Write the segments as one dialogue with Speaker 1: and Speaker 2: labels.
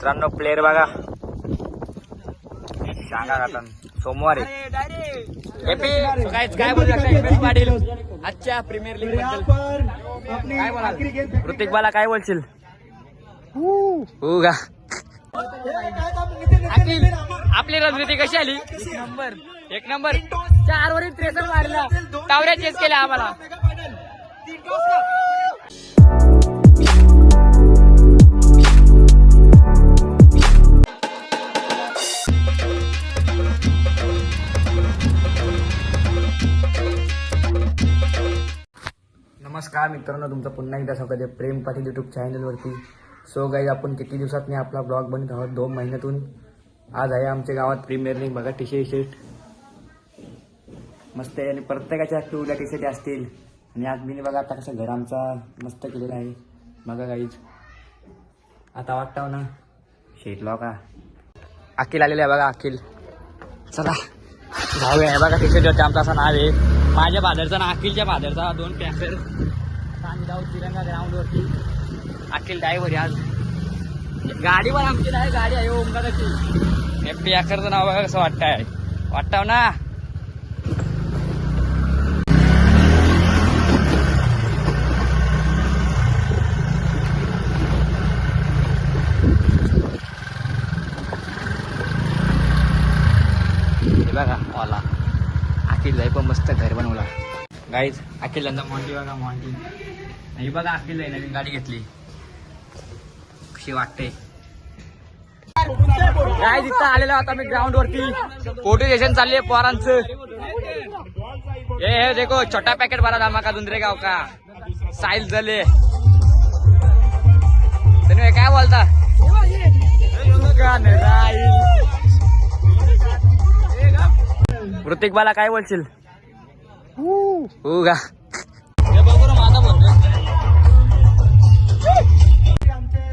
Speaker 1: मित्रांनो प्लेयर बघा सांगा आता सोमवारी काय बोलू शकता हिमेश पाटील आजच्या प्रीमियर लीग बद्दल काय बोलाल ऋतिक बाला काय बोलशील हो का आपली रणनीती कशी आली एक नंबर 4 वरील 63 मारला टावऱ्या चेस केल्या आम्हाला नमस्कार मित्रांनो तुमचं पुन्हा एकदा स्वागत आहे प्रेम पाटील यूट्यूब चॅनलवरती. सो गाईज आपण किती दिवसात आपला ब्लॉग बनत आहोत 2 महिन्यातून. आज आहे आमच्या गावात प्रीमियर लीग बघा टी शर्ट मस्त आहे आणि प्रत्येकाच्या ॲक्टिव्हिटीला टी शर्ट असतील. आणि आज मी बघा आता कसं घर आमचा मस्त केलेला आहे बघा गाईज. आता वाटतं ना शेटलो का अखिल आलेला आहे बघा अखिल. चला जाऊया आहे बघा टी शर्ट आमचं असं नाव आहे. माझ्या फादरचा ना अखिलच्या फादरचा 2 पॅकर. आता आम्ही जाऊ तिरंगा ग्राउंडवरती. अखिल ड्रायव्हर आज गाडीवर आमची नाही गाडी आहे ओमकाराची. पॅकरचं नाव बघा कसं वाटतंय वाटतं ना. बघा वाला अखिल जाई पण मस्त घर बनवला गाईज. अखिल मॉन्टी बघा मॉन्टी नाही बघा अखिल जाई नवीन गाडी घेतली कशी वाटते गाईज. इथं आलेलो आता मी ग्राउंड वरती फोटो सेशन चालले पोरांचं. हे देखो छोटा पॅकेट भरा धमाका दुंदरे गाव का साहिल झाले तुम्ही काय बोलता ऋतिक बाला काय बोलशील हो का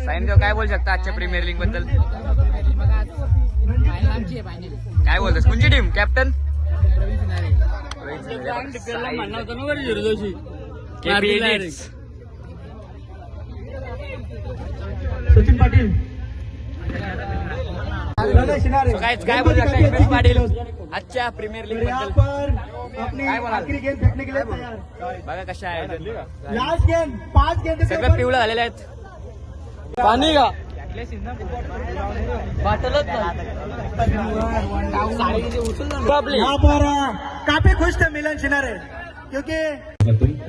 Speaker 1: साईन देव काय बोलू शकता आजच्या प्रीमियर लीग बद्दल काय बोलतोस कोणची टीम कॅप्टन
Speaker 2: सचिन पाटील
Speaker 1: काय बोलू शकता हिमेश पाटील आजच्या प्रीमियर लीग बद्दल
Speaker 2: काय आखरी गेम फेकने के लिए तैयार.
Speaker 1: बघा कशा आहे
Speaker 2: लास्ट गेम 5 गेम
Speaker 1: सगळं पिवळं झालेले आहेत. पाणी का बाटलच
Speaker 2: यहाँ पर काफी खुश थे मिलन सिनारे क्योंकि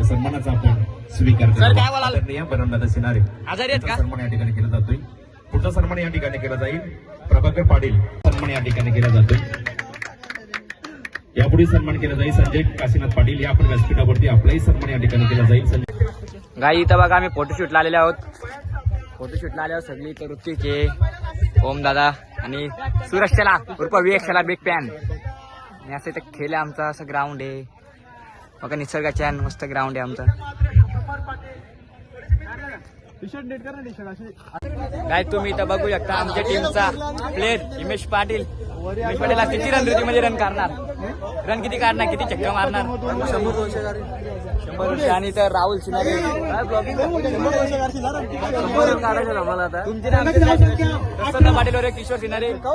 Speaker 3: सन्मानाचा आपण स्वीकार
Speaker 1: सर काय बोलाल
Speaker 3: बनवण्याचा सिनारे
Speaker 1: आजारी आहेत का
Speaker 3: सन्मान या ठिकाणी केला जातोय. पुढचा सन्मान या ठिकाणी केला जाईल प्रभाकर पाटील सन्मान या ठिकाणी केला जातोय. यापुढे सन्मान केला जाईल संजय काशीनाथ पाटील. या आपण व्यासपीठावरती आपलाही सन्मान या ठिकाणी केला जाईल. संजय
Speaker 1: गाई इथं बघा आम्ही फोटोशूटला आलेले आहोत. फोटोशूटला आल्यावर सगळी तर ऋतिक आहे ओम दादा आणि सुरक्षाला उर्फ विवेक्षाला बिग पॅन आणि असं इथं खेळ आमचा असं ग्राउंड आहे बघा निसर्गाच्या मस्त ग्राउंड आहे आमचा. काय तुम्ही इथं बघू शकता आमच्या टीमचा प्लेअर हिमेश पाटील. हिमेश पाटील किती रणनीतीमध्ये रन करणार रन किती काढणार किती चक्कर मारणार 100 वर्ष आणि तर राहुल सिन्हा तुमचे पाटील किशोर सिन्हारे एक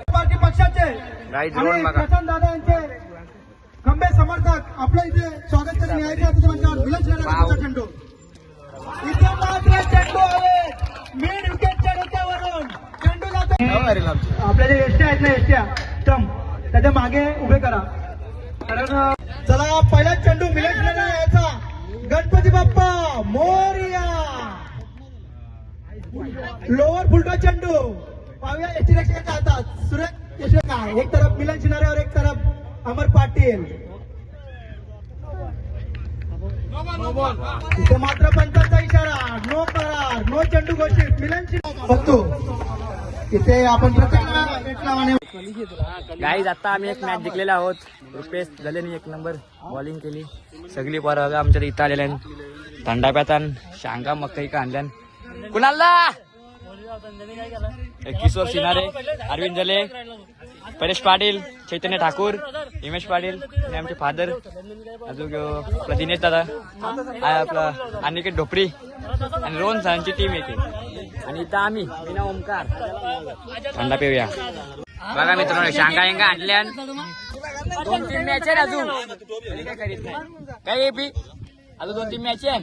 Speaker 1: आमचे
Speaker 2: पक्षाचे
Speaker 1: गाई ड्रोन बघा
Speaker 2: दादा यांचे खंबे समर्थक आपल्या इथे स्वागत करून यायचे मिलन चेंडू इथे मात्र चेंडू आहे मेन विकेटच्या डोक्यावरून चेंडू जातो. आपल्या जे एसट्या आहेत ना एसट्या स्टंप त्याच्या मागे उभे करा कारण चला पहिला चेंडू मिलन यायचा. गणपती बाप्पा मोरया लोअर फुलटो चेंडू पाहूया एसटी रिक्षाच्या हातात सुरेश यशोका एक तरफ मिलन सिनारे और एक तरफ अमर पाटील. इथे मात्र पंचांचा इशारा नो करार नो चेंडू घोषित मिलन बघतो इथे आपण
Speaker 1: गाईज आता आम्ही एक मॅच जिंकलेला आहोत. रुपेश झालेनी 1 नंबर बॉलिंग केली. सगळी पोरं आमच्या इथं आलेल्या थंडा प्यातान शांगा मकई का आणल्यान कुणाला किशोर सिन्हारे अरविंद जले परेश पाटील चैतन्य ठाकूर हिमेश पाटील आणि आमचे फादर अजून आपला दिनेश दादा आपला अनिकेत ढोपरी आणि रोहन सरांची टीम येते आणि इथं आम्ही मीना ओमकार थंडा पिऊया. बघा मित्रांनो शांगा यांगा आणल्या 2-3 मॅच आहे अजून काय करीत नाही काय बी अजून 2-3 मॅच आहे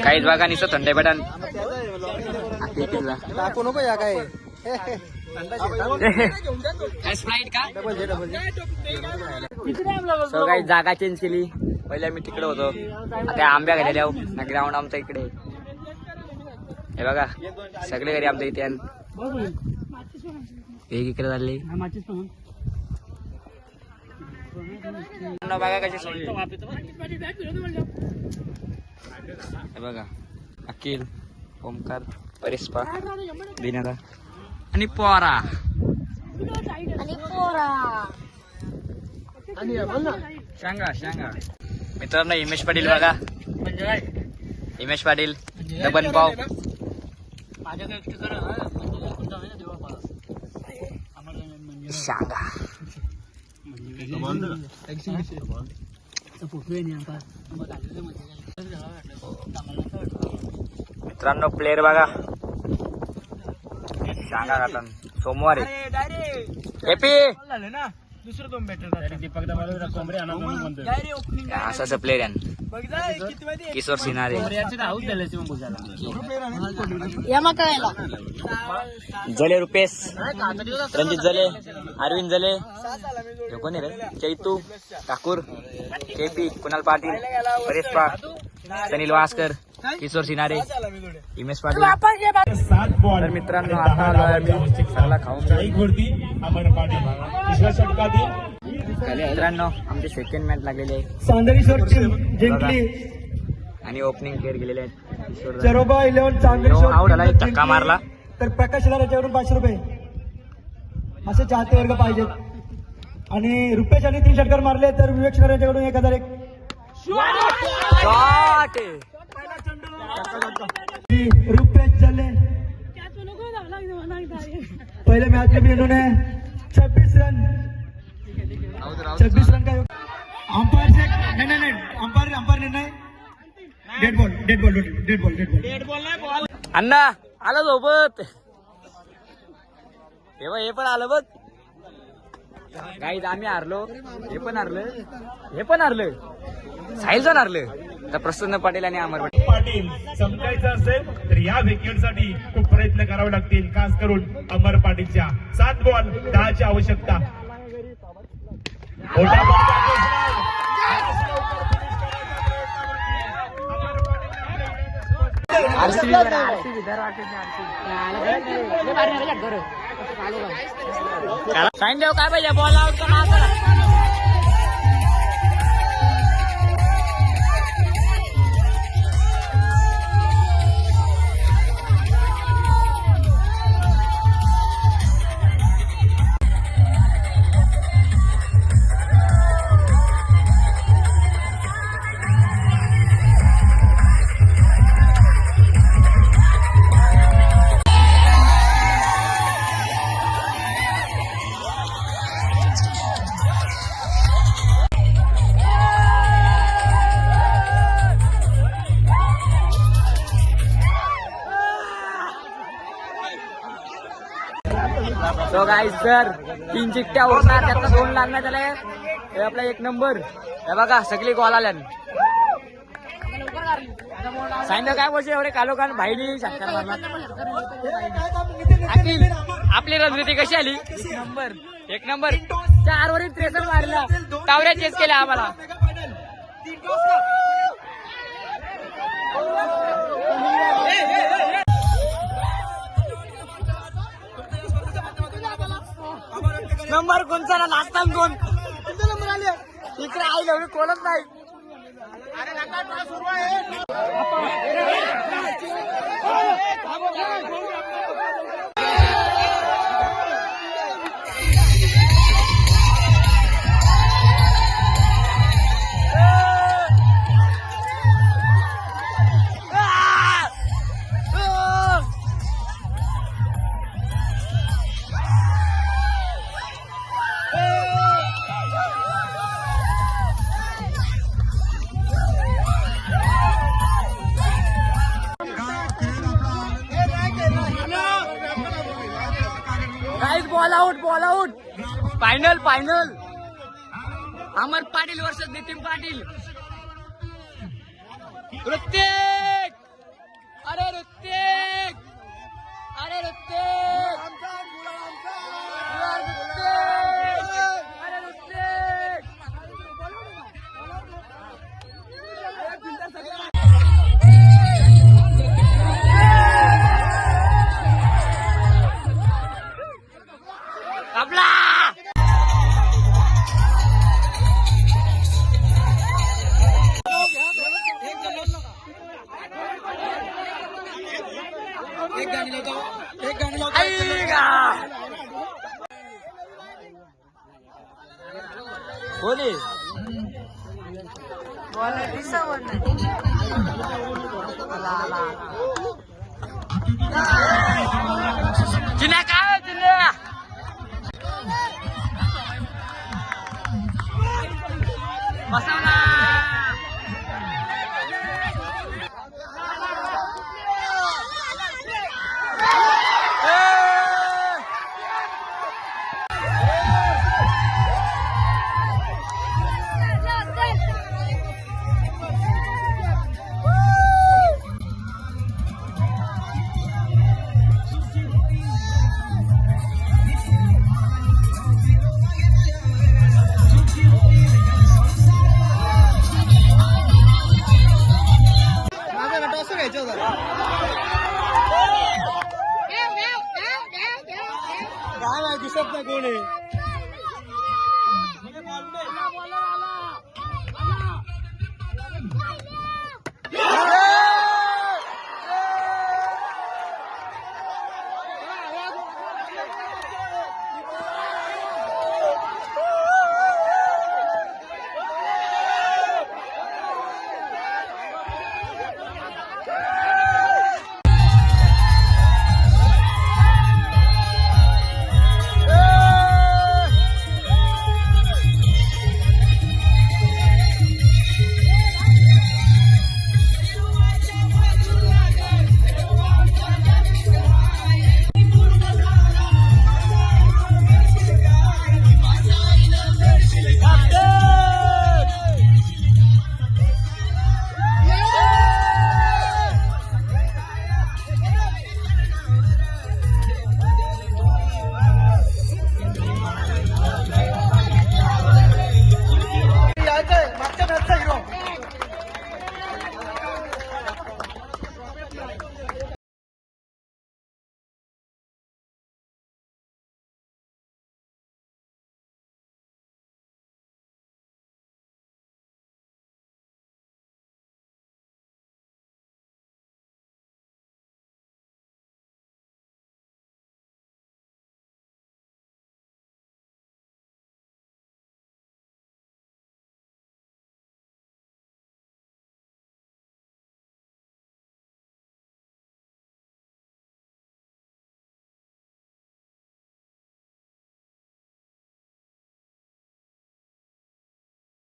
Speaker 1: काहीच बघा निसं थंडे बटन
Speaker 2: टाकू नको या काय
Speaker 1: स्प्राईट का सो काही जागा चेंज केली. पहिले मी तिकडे होतो आता आंब्या गेलेल्या ना ग्राउंड आमच्या इकडे. हे बघा सगळे घरी आमच्या इथे एक इकडे झाले बघा कशी सोडली. हे बघा अखिल ओमकार परेशपा दिनादा आणि पोरा सांगा सांगा मित्रांनो हिमेश पाटील बघा हिमेश पाटील दबन पाव सांगा मित्रांनो प्लेयर बघा सांगा घातला सोमवारी एपी
Speaker 2: दुसरं दोन बॅटर
Speaker 1: असं असं प्लेयर आहे किशोर सिन्हारे जले रुपेश रणजित जले अरविंद जले हे कोणी रे चैतू ठाकूर केपी कुणाल पाटील परेश पा सनील वास्कर किशोर सिन्हारे हिमेश पाटील.
Speaker 3: 7 बॉल
Speaker 1: तर मित्रांनो आता आलोय मी सगळा खाऊन
Speaker 3: वरती अमर पाटील तिसऱ्या षटकातील
Speaker 1: मित्रांनो आमचे सेकंड मॅच लागलेले आहे
Speaker 2: चांदणीश्वर जिंकली
Speaker 1: आणि ओपनिंग केअर गेलेले आहेत किशोर
Speaker 2: चरोबा 11
Speaker 1: आउट
Speaker 2: चांदणीश्वर
Speaker 1: झाला एक धक्का मारला.
Speaker 2: तर प्रकाशला याच्यावरून 500 रुपये असे चाहते वर्ग पाहिजेत. आणि रुपेश आणि 3 षटकार मारले तर विवेक शिणार यांच्याकडून 1001
Speaker 1: शॉट
Speaker 2: रुपेश चले पहले मैच में भी इन्होंने 26 रन का अंपायर से नहीं अंपायर निर्णय डेड बॉल
Speaker 1: अण्णा आलं सोबत हे पण आलं बघ काही आम्ही हारलो हे पण हारलं साहिलचं हारलं तर प्रसन्न पाटील आणि अमर
Speaker 3: पाटील समजायचं असेल तर या विकेटसाठी खूप प्रयत्न करावे लागतील खास करून अमर पाटीलच्या 7 बॉल 10 ची आवश्यकता. मोठा
Speaker 1: साईन देव काय पाहिजे बॉल आउट का मारा. तो गाईस सर 3 चिठ्ठ्या होणार त्यातला 2 लागण्यात आले. हे आपला 1 नंबर हे बघा सगळी गोल आल्यान साईन काय बोलते एवढे कालोखान भाईली षटकार मारला. अखिल आपली रणनीती कशी आली 1 नंबर 4 वरील 63 मारला टावऱ्या चेस केल्या आम्हाला. नंबर कोणचा ना नाचता कोण नंबर आले इकडे आई एवढी कोणच नाही. बॉल आउट फायनल फायनल अमर पाटील वर्सेस नितीन पाटील ऋतिक अरे ऋतिक अरे ऋतिक अरे ऋतिक आपला बोले जिन्या काय जिन्या बसवला